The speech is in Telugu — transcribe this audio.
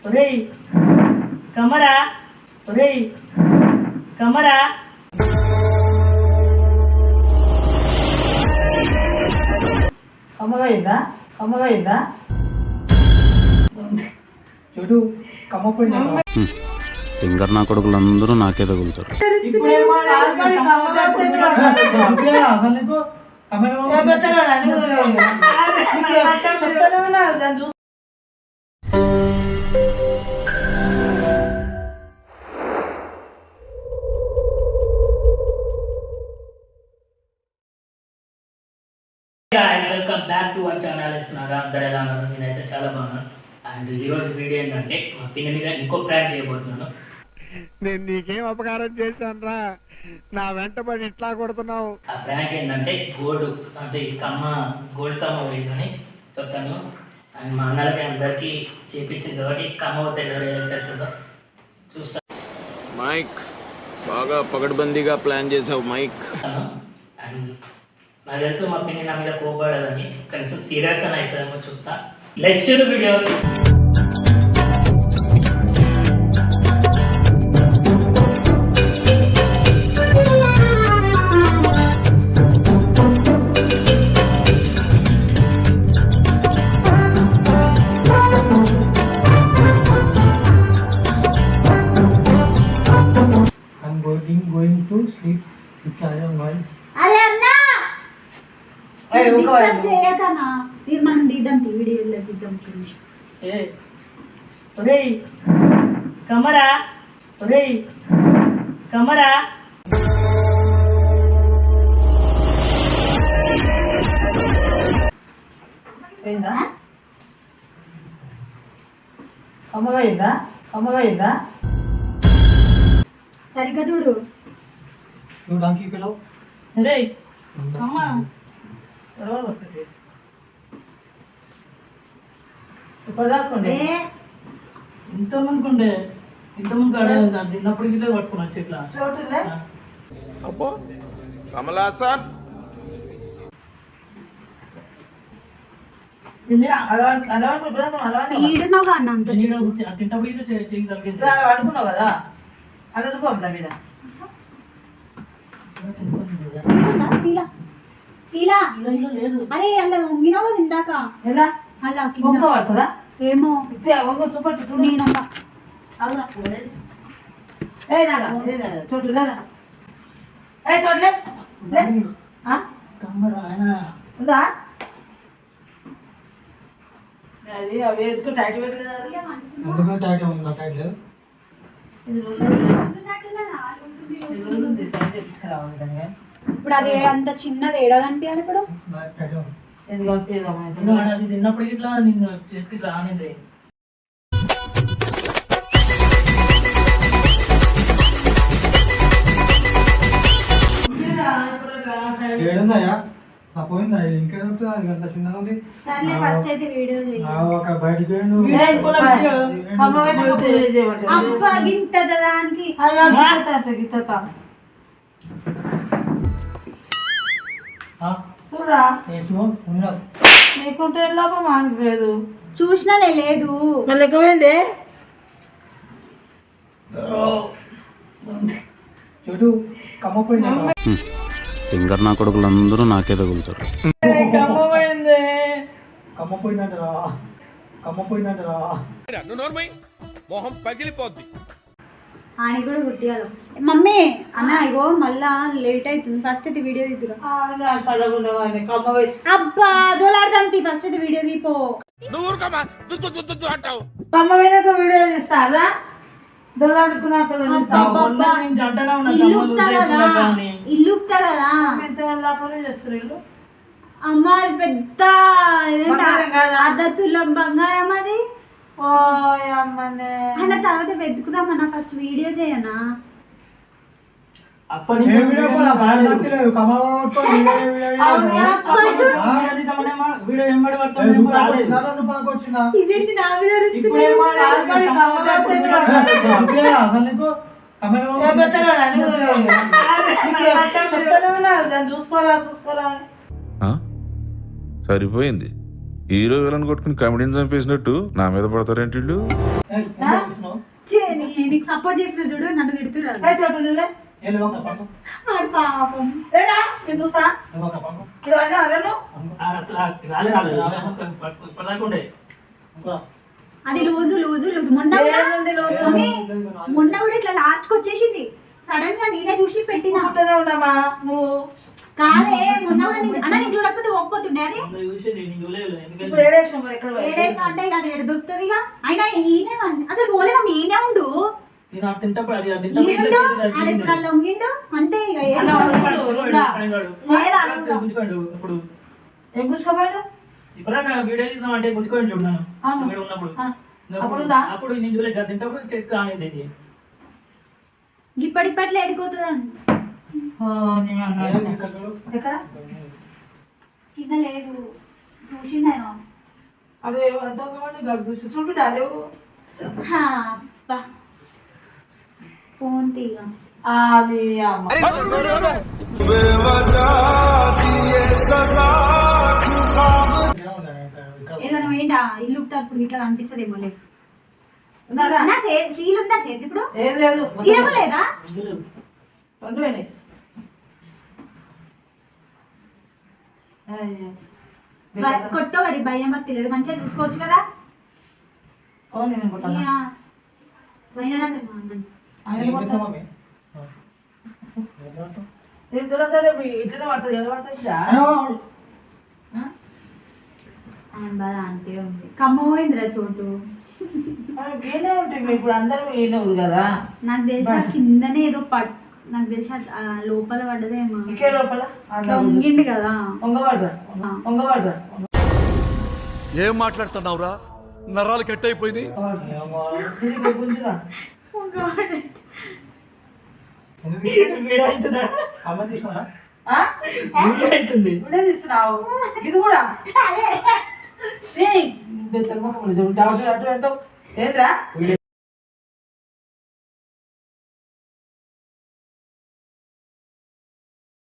ఒరేయ్ కమరా, ఒరేయ్ కమరా. కమ్మగా అయిందా చూడు కమ్మపోయిందా. టింగర్ నా కొడుకులందరూ నాకే తగులుతారు. Welcome back to our channel. అందరూ ఎలా ఉన్నారు? నేనైతే చాలా బాగున్నాను. అండ్ ఈరోజు వీడియో ఏంటంటే మా పిన్ని మీద ఇంకో ప్రాంక్ చేయబోతున్నాను. నేను నీకేం అపకారం చేశాను రా, నా వెంటబడి ఇట్లా కొడుతున్నావు. ఆ ప్రాంక్ ఏంటంటే గోల్డ్ అంటే ఈ గోల్డ్ కమ్మ పోయిందని చెప్తాను. అండ్ మా అన్నలకి అందరికీ చేపించింది కాబట్టి కమ్మ అవుతుందో చూస్తాను. మైక్ బాగా పగడ్బందీగా ప్లాన్ చేసావు మైక్. అండ్ నాకు తెలుసు మా పిన్ని నా మీద కోపడదని, కనీసం సీరియస్ అని అవుతుందేమో చూస్తా. Let's shoot video. going to sleep. You carry on voice. అరే అన్నా డిస్టర్బ్ చేయకనా, మీరు మనం దిద్దాం వీడియోలో దిద్దాం. ఒరేయ్ కమరా, ఒరేయ్ కమరా. పోయిందా కమ్మగా సరిగ్గా చూడు. చూడడానికి పిలవు. ఒరేయ్ అమ్మా ఇప్పుడు దాక్కుండే ఇంతమంది తిన్నప్పటికీ పట్టుకున్నాను చెట్ల చోటులే. అబ్బో కమలాసన్ ఈడున్నావు అన్న అంత తింటప్పుడు అనుకున్నావు కదా అలా రూపం మీద శీలా శీలా లేదు. అరే అలా వంగినావు కదా ఇందాక. ఎలా అలా వంగ పడుతుందా? ఏమో వంగ సూపర్ చూడు. నేను చోటు లేదా చోట్లే ఉందా? అది అవి ఎందుకు టైట్ పెట్టలేదు. ఇప్పుడు అది అంత చిన్నది ఏడగంటాను ఇప్పుడు. అది తిన్నప్పటికి ఇట్లా నేను చేసి ఇట్లా ఆనింది. ఏడుందయ్యా పోయిందా? ఇంకేదంతా అంత చిన్నగా ఉంది. ఫస్ట్ అయితే వీడియో చేయి. బయటికి అబ్బా గింత దానికి చూడా నీకుంటే లోపం మానలేదు. చూసినానే లేదు. మళ్ళీ ఎక్కువైంది చూడు కమ్మపోయింది. టింగర్ నా కొడుకులందరూ నాకే తగులుతారు. కమ్మపోయిందంటరా మొహం పగిలిపోద్ది. ఆయన కూడా గుర్తియాలి. మమ్మీ అన్న ఇగో మళ్ళా లేట్ అవుతుంది, ఫస్ట్ అయితే వీడియో తీద్దురా. అబ్బా దోలాడదాం, ఫస్ట్ అయితే వీడియో తీపో. కమ్మపోయినాక వీడియో చేస్తారా? దొల్లాడుకున్నాక ఇల్లుక్తా కదా చేస్తారు. అమ్మ అది పెద్ద అద్దతులం బంగారం అది. ఓ అమ్మనే అన్న తర్వాత వెతుకుదామన్నా, ఫస్ట్ వీడియో చేయనా? ఇదేంటి నా మీద చెప్తానే చూసుకోరా సరిపోయింది. హీరో విలన్ కొట్టుకుని కమెడీని చంపేసినట్టు నా మీద పడతారేంటి వీళ్ళు? నీకు సపోర్ట్ చేసిన చూడు నన్ను తిడుతున్నారు పాపం అసలు రాలే అది లూజు లూజు లూజు మొన్న కూడా ఇట్లా లాస్ట్ కి వచ్చేసింది సడన్ గా నేనే చూసి పెట్టినా కాదే మొన్న కూడా అన్న నేను చూడకపోతే ఒప్పుతుండే అది ఏడేసిన అంటే ఇక అది ఎడ దొరుకుతుంది ఇక అయినా ఈయనే అసలు పోలే మమ్మీ ఈయనే ఉండు ఈడుండు ఆడ ఇప్పుడు అలా ఉంగిండు అంతే ఇక వీడియో తీద్దాం అంటే గుర్తుకోండి చూడను ఉన్నప్పుడు అప్పుడు నేను చూడలేదు తింటప్పుడు చెక్ అనేది ఇప్పటిపట్ల ఎడిపోతుందండి కింద లేదు చూసిండాను అదే చూపించాలి ఫోన్ తీగ ఏదో నువ్వు ఏంటా ఇల్లు అప్పుడు ఇట్లా కనిపిస్తుందేమో లేదు సీల్ ఉందా చేతి ఇప్పుడు ఏం లేదు సీల్ లేదా రెండు పోయినాయి కొట్టోగడి భయం భక్తి లేదు మంచిగా చూసుకోవచ్చు కదా నేను కొట్టాలా నేను చూడగానే ఇట్లనే పడుతుంది ఎలా పడుతుందా బాధ అంటే ఉంది కమ్మోయిందిరా చోటు వీనే ఉంటుంది ఇప్పుడు అందరూ వీనే ఊరు కదా నాకు తెలిసి ఆ కిందనే ఏదో నాకు తెలిసి ఆ లోపల పడ్డదేమో ఇంకే లోపల వంగిండు కదా వంగవాడ్రా ఏం మాట్లాడుతున్నావురా నరాలు కట్ అయిపోయింది గుంజురా వీడియో అవుతుందా వీడియో అవుతుంది తీస్తున్నావు ఇది కూడా అటు పెడతావు ఏంద్రా